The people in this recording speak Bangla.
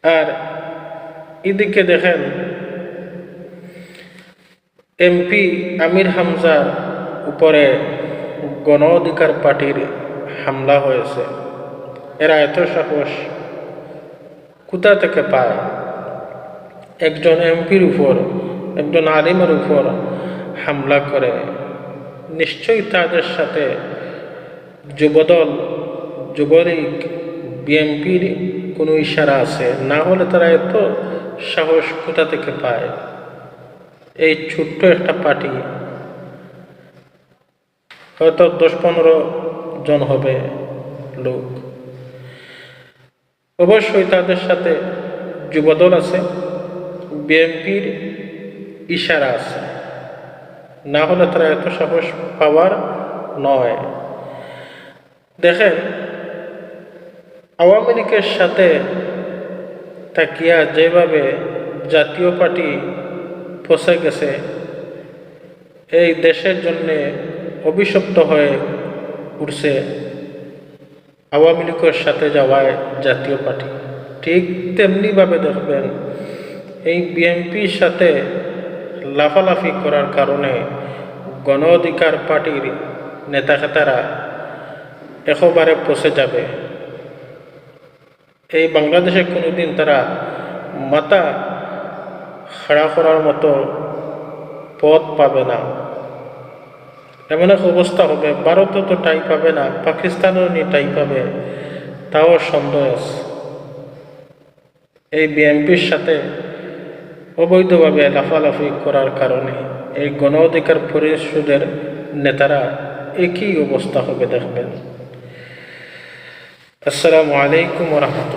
আর এদিকে দেখেন এমপি আমির হামজার উপরে গণ অধিকার পার্টির হামলা হয়েছে। এরা এত সাহস কোথা থেকে পায়? একজন এমপির উপর, একজন আলিমের উপর হামলা করে। নিশ্চয়ই তাদের সাথে যুবদল, যুবলীগ, বিএনপির কোনো ইশারা আছে, না হলে তারা এত সাহস কোথা থেকে পায়? এই ছোট্ট একটা পার্টি, হয়তো 10-15 জন হবে লোক। অবশ্যই তাদের সাথে যুবদল আছে, বিএনপির ইশারা আছে, না হলে তারা এত সাহস পাওয়ার নয়। দেখেন আওয়ামী লীগের সাথে তাকিয়া যেভাবে জাতীয় পার্টি ফসে গেছে, এই দেশের জন্যে অভিশপ্ত হয়ে উঠছে আওয়ামী লীগের সাথে যাওয়ায় জাতীয় পার্টি। ঠিক তেমনিভাবে দেখবেন এই বিএনপির সাথে লাফালাফি করার কারণে গণ অধিকার পার্টির নেতাখাতারা একেবারে পচে যাবে। এই বাংলাদেশে কোনোদিন তারা মাথা খাড়া করার মতো পথ পাবে না। এমন এক অবস্থা হবে, ভারতও তো ঠাঁই পাবে না, পাকিস্তানও নি ঠাঁই পাবে, তাও সন্দেহ আছে। এই বিএনপির সাথে অবৈধভাবে লাফালাফি করার কারণে এই গণ অধিকার পরিষদের নেতারা একই অবস্থা হবে দেখবেন। আসসালামু আলাইকুম ওয়া রাহমাতুল্লাহ।